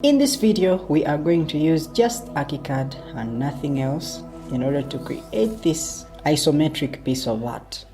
In this video, we are going to use just Archicad and nothing else in order to create this isometric piece of art.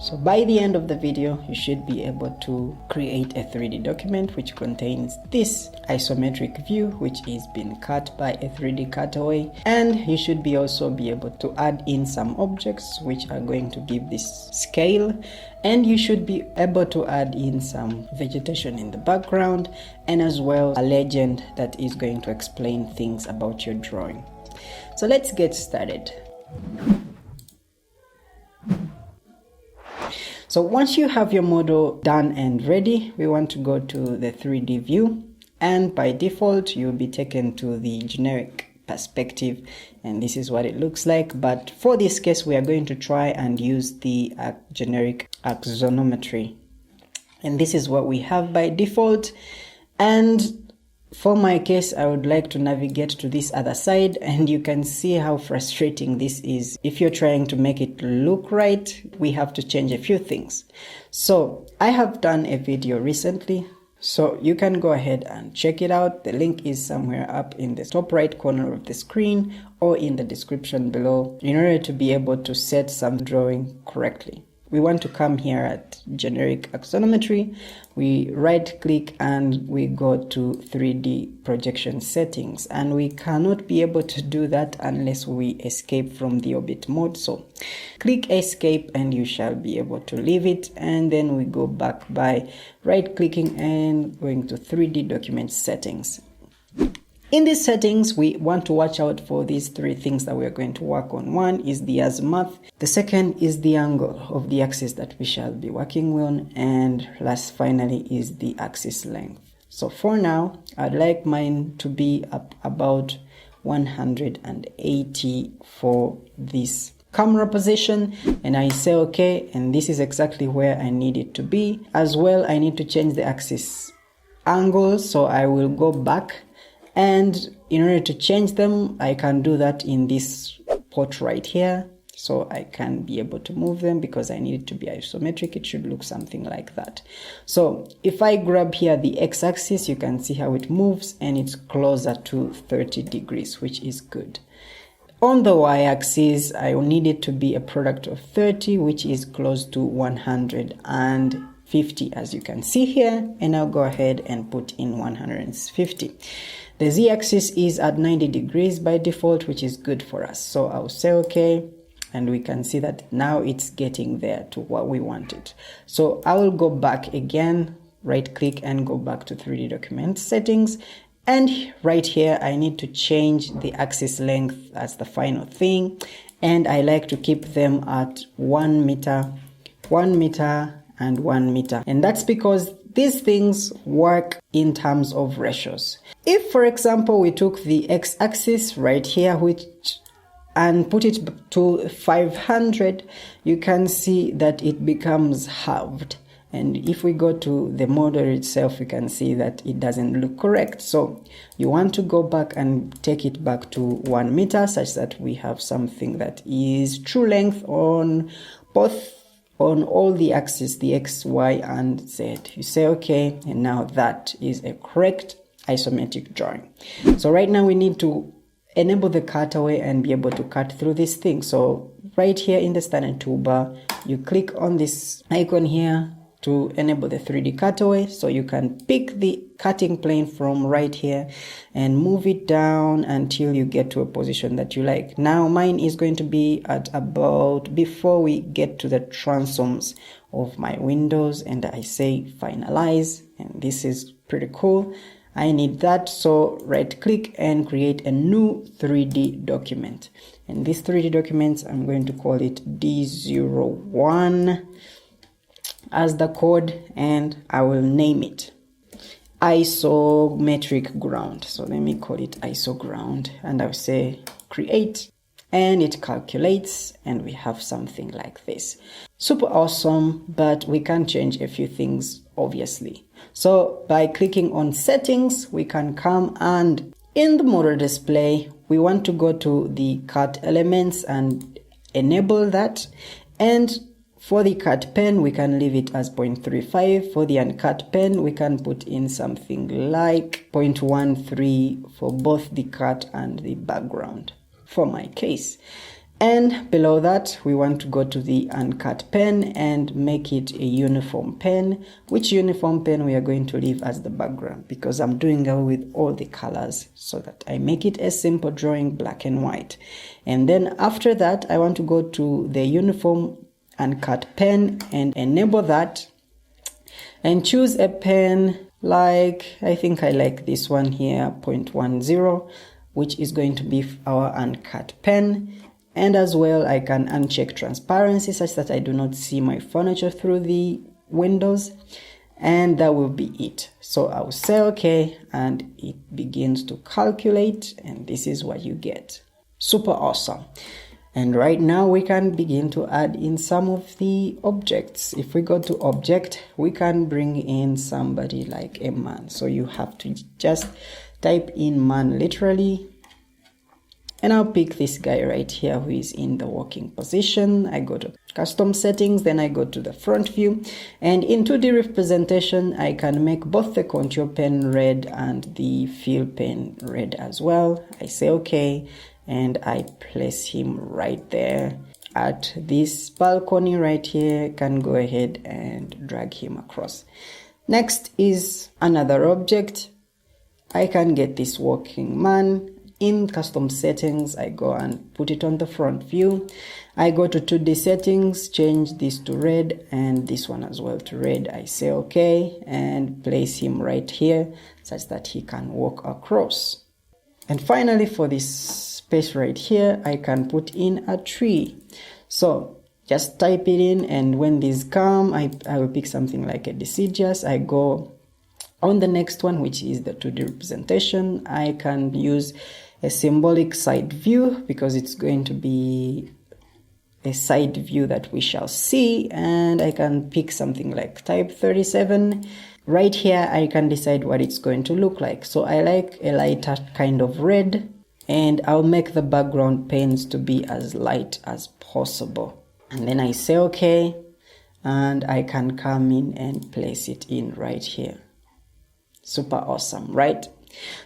So by the end of the video, you should be able to create a 3D document which contains this isometric view, which is being cut by a 3D cutaway, and you should also be able to add in some objects which are going to give this scale, and you should be able to add in some vegetation in the background, and as well a legend that is going to explain things about your drawing. So let's get started. So once you have your model done and ready, we want to go to the 3D view, and by default you'll be taken to the generic perspective, and this is what it looks like. But for this case, we are going to try and use the generic axonometry, and this is what we have by default. And for my case, I would like to navigate to this other side, and you can see how frustrating this is. If you're trying to make it look right, we have to change a few things. So I have done a video recently, so you can go ahead and check it out. The link is somewhere up in the top right corner of the screen or in the description below, in order to be able to set some drawing correctly. We want to come here at generic axonometry, we right click and we go to 3D projection settings, and we cannot be able to do that unless we escape from the orbit mode. So click escape and you shall be able to leave it, and then we go back by right clicking and going to 3D document settings. In these settings, we want to watch out for these three things that we are going to work on. One is the azimuth, the second is the angle of the axis that we shall be working on, and last finally is the axis length. So for now, I'd like mine to be up about 180 for this camera position, and I say okay, and this is exactly where I need it to be. As well, I need to change the axis angle, so I will go back, and in order to change them, I can do that in this pot right here. So I can be able to move them because I need it to be isometric. It should look something like that. So if I grab here the x-axis, you can see how it moves, and it's closer to 30 degrees, which is good. On the y-axis, I need it to be a product of 30, which is close to 150, as you can see here, and I'll go ahead and put in 150. The z-axis is at 90 degrees by default, which is good for us. So I'll say okay, and we can see that now it's getting there to what we wanted. So I will go back again, right click and go back to 3D document settings. And right here, I need to change the axis length as the final thing. And I like to keep them at 1 meter, 1 meter, and 1 meter. And that's because these things work in terms of ratios. If, for example, we took the x-axis right here, and put it to 500, you can see that it becomes halved. And if we go to the model itself, we can see that it doesn't look correct. So you want to go back and take it back to 1 meter, such that we have something that is true length on all the axes, the x, y, and z. You say okay, and now that is a correct isometric drawing. So right now we need to enable the cutaway and be able to cut through this thing. So right here in the standard toolbar, you click on this icon here to enable the 3D cutaway. So you can pick the cutting plane from right here and move it down until you get to a position that you like. Now mine is going to be at about before we get to the transoms of my windows, and I say finalize, and this is pretty cool. I need that, so right click and create a new 3D document. And this 3D document, I'm going to call it D01 as the code, and I will name it isometric ground. So let me call it iso ground, and I'll say create, and it calculates, and we have something like this. Super awesome, but we can change a few things, obviously. So by clicking on settings, we can come and in the model display, we want to go to the cut elements and enable that. And For the cut pen, we can leave it as 0.35. For the uncut pen, we can put in something like 0.13 for both the cut and the background, for my case. And below that, we want to go to the uncut pen and make it a uniform pen, which uniform pen we are going to leave as the background, because I'm doing away with all the colors so that I make it a simple drawing, black and white. And then after that, I want to go to the uniform uncut pen and enable that and choose a pen like, I think I like this one here, 0.10, which is going to be our uncut pen. And as well, I can uncheck transparency such that I do not see my furniture through the windows. And that will be it. So I'll say okay, and it begins to calculate, and this is what you get. Super awesome. And right now we can begin to add in some of the objects. If we go to object, we can bring in somebody like a man. So you have to just type in man literally. And I'll pick this guy right here who is in the working position. I go to custom settings, then I go to the front view. And in 2D representation, I can make both the contour pen red and the fill pen red as well. I say okay, and I place him right there at this balcony right here. Can go ahead and drag him across. Next is another object. I can get this working man. In custom settings, I go and put it on the front view. I go to 2D settings, change this to red and this one as well to red. I say okay and place him right here such that he can walk across. And finally, for this space right here, I can put in a tree. So just type it in, and when these come, I will pick something like a deciduous. I go on the next one, which is the 2D representation. I can use a symbolic side view because it's going to be a side view that we shall see, and I can pick something like type 37. Right here, I can decide what it's going to look like. So I like a lighter kind of red, and I'll make the background paints to be as light as possible. And then I say okay, and I can come in and place it in right here. Super awesome, right?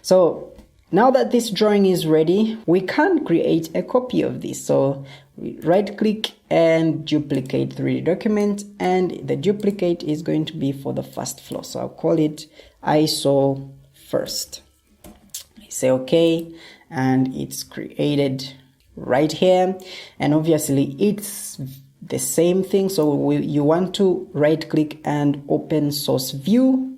So now that this drawing is ready, we can create a copy of this. So we right click and duplicate 3D document, and the duplicate is going to be for the first floor. So I'll call it ISO first. I say okay, and it's created right here. And obviously it's the same thing. So you want to right click and open source view.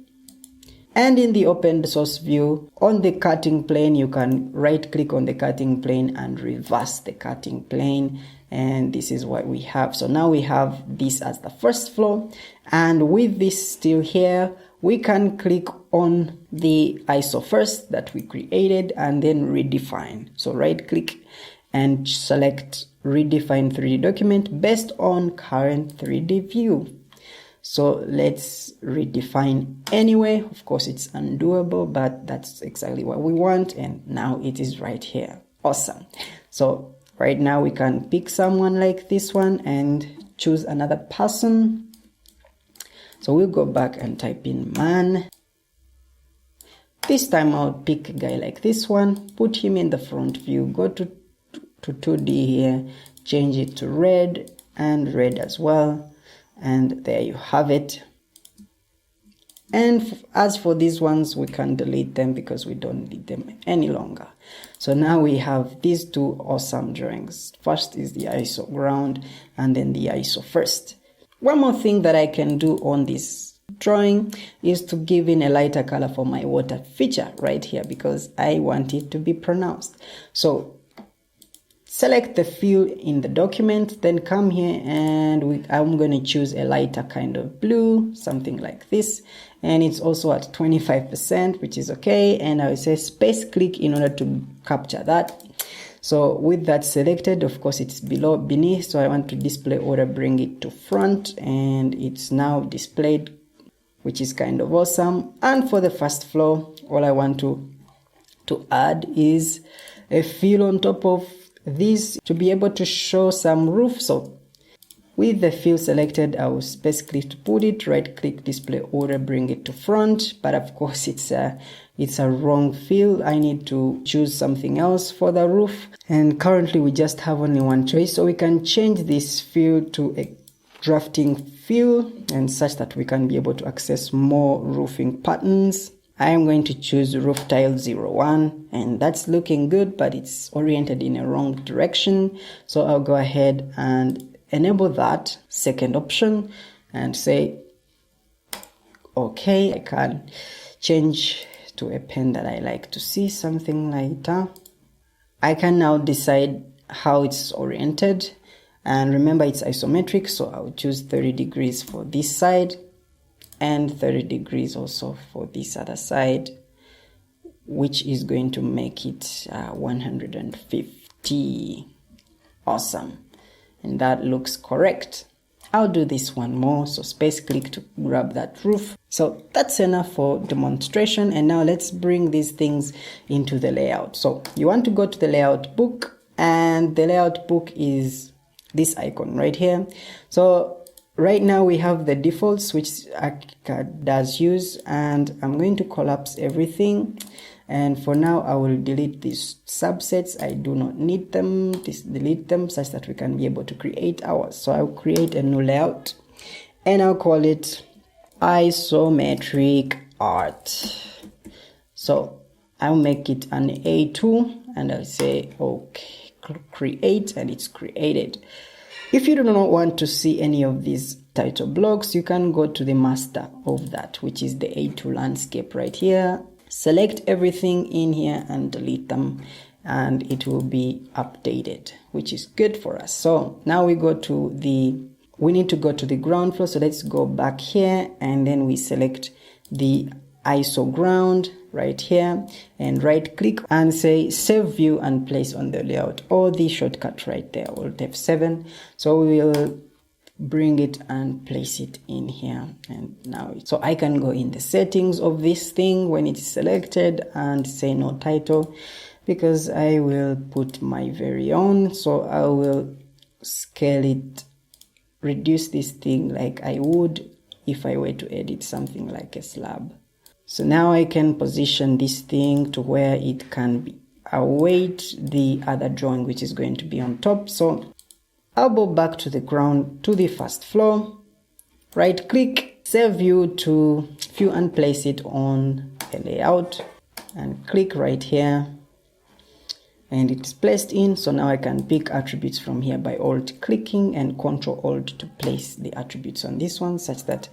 And in the open source view, on the cutting plane, you can right click on the cutting plane and reverse the cutting plane. And this is what we have. So now we have this as the first floor. And with this still here, we can click on the ISO first that we created and then redefine. So right click and select redefine 3D document based on current 3D view. So let's redefine anyway. Of course, it's undoable, but that's exactly what we want. And now it is right here. Awesome. So right now we can pick someone like this one and choose another person. So we'll go back and type in man. This time I'll pick a guy like this one, put him in the front view, go to 2D here, change it to red and red as well. And there you have it. And as for these ones, we can delete them because we don't need them any longer. So now we have these two awesome drawings. First is the ISO ground and then the ISO first. One more thing that I can do on this drawing is to give in a lighter color for my water feature right here because I want it to be pronounced. So select the fill in the document, then come here and I'm going to choose a lighter kind of blue, something like this. And it's also at 25%, which is okay. And I will say space click in order to capture that. So with that selected, of course, it's beneath. So I want to display order, bring it to front, and it's now displayed, which is kind of awesome. And for the first floor, all I want to add is a fill on top of this to be able to show some roof. So With the fill selected, I will space click to put it, right click display order, bring it to front, but of course it's a wrong fill. I need to choose something else for the roof, and currently we just have only one choice, so we can change this fill to a drafting fill and such that we can be able to access more roofing patterns. I am going to choose roof tile 01, and that's looking good, but it's oriented in a wrong direction, so I'll go ahead and enable that second option and say okay. I can change to a pen that I like to see, something lighter. I can now decide how it's oriented, and remember it's isometric, so I'll choose 30 degrees for this side and 30 degrees also for this other side, which is going to make it 150. Awesome. And that looks correct. I'll do this one more, so space click to grab that roof. So that's enough for demonstration, and now let's bring these things into the layout. So you want to go to the layout book, and the layout book is this icon right here. So right now we have the defaults which Archicad does use, and I'm going to collapse everything. And for now, I will delete these subsets. I do not need them. Just delete them such that we can be able to create ours. So I'll create a new layout, and I'll call it Isometric Art. So I'll make it an A2, and I'll say okay, create, and it's created. If you do not want to see any of these title blocks, you can go to the master of that, which is the A2 landscape right here. Select everything in here and delete them, and it will be updated, which is good for us. So now we need to go to the ground floor. So let's go back here, and then we select the ISO ground right here, and right click and say save view and place on the layout, or the shortcut right there, Alt F7. So we will bring it and place it in here, and now so I can go in the settings of this thing when it is selected and say no title, because I will put my very own. So I will scale it, reduce this thing like I would if I were to edit something like a slab. So now I can position this thing to where it can be await the other drawing, which is going to be on top. So I'll go back to the ground, to the first floor, right click, save view to view and place it on a layout, and click right here, and it's placed in. So now I can pick attributes from here by alt clicking and Ctrl Alt to place the attributes on this one such that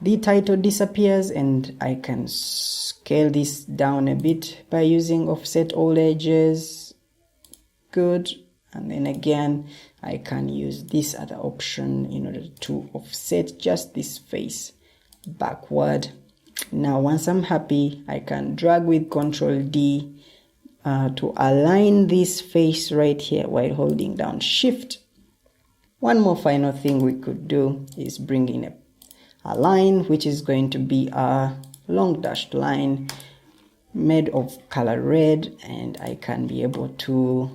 the title disappears, and I can scale this down a bit by using offset all edges. Good. And then again, I can use this other option in order to offset just this face backward. Now, once I'm happy, I can drag with Ctrl D to align this face right here while holding down Shift. One more final thing we could do is bring in a line, which is going to be a long dashed line made of color red, and I can be able to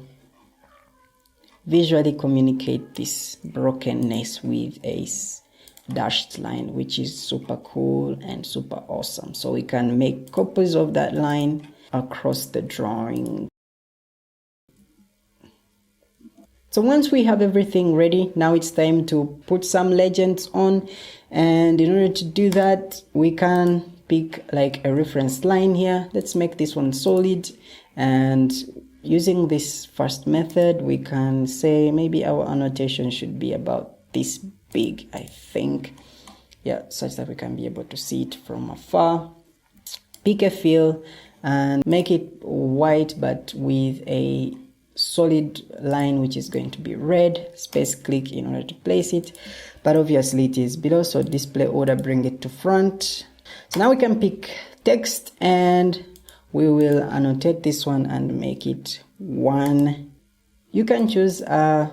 visually communicate this brokenness with a dashed line, which is super cool and super awesome. So we can make copies of that line across the drawing. So once we have everything ready, now it's time to put some legends on, and in order to do that, we can pick like a reference line here. Let's make this one solid, and using this first method, we can say maybe our annotation should be about this big, I think. Yeah, such that we can be able to see it from afar. Pick a fill and make it white, but with a solid line, which is going to be red. Space click in order to place it, but obviously it is below, so display order, bring it to front. So now we can pick text, and we will annotate this one and make it 1. You can choose a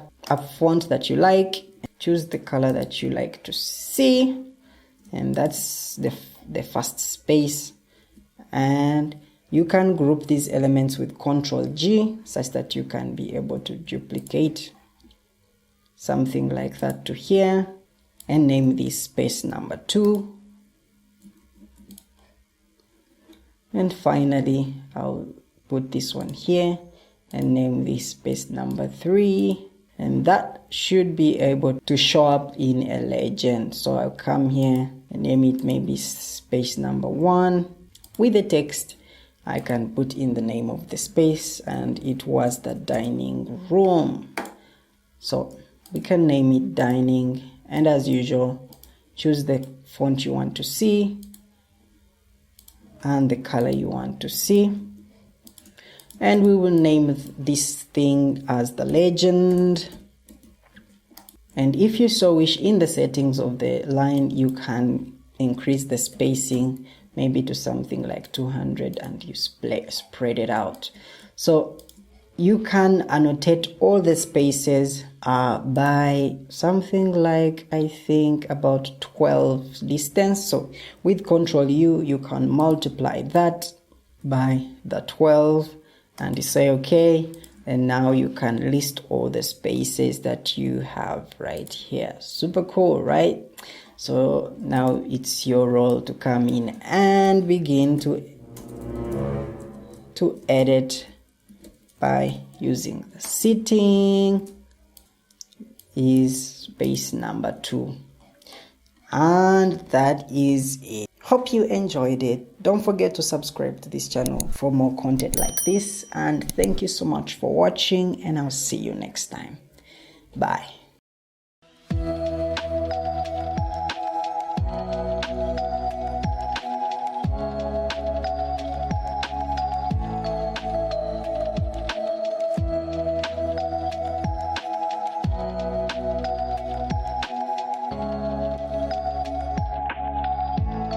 font that you like, choose the color that you like to see, and that's the first space. And you can group these elements with Ctrl G such that you can be able to duplicate something like that to here, and name this space number 2. And finally, I'll put this one here and name this space number 3. And that should be able to show up in a legend. So I'll come here and name it maybe space number 1. With the text, I can put in the name of the space, and it was the dining room. So we can name it dining, and as usual, choose the font you want to see and the color you want to see. And we will name this thing as the legend. And if you so wish, in the settings of the line, you can increase the spacing maybe to something like 200, and you spread it out. So you can annotate all the spaces by something like, I think, about 12 distance. So with Control U, you can multiply that by the 12 and you say okay, and now you can list all the spaces that you have right here. Super cool, right? So now it's your role to come in and begin to edit by using the setting is space number 2. And that is it. Hope you enjoyed it. Don't forget to subscribe to this channel for more content like this, and thank you so much for watching, and I'll see you next time. Bye.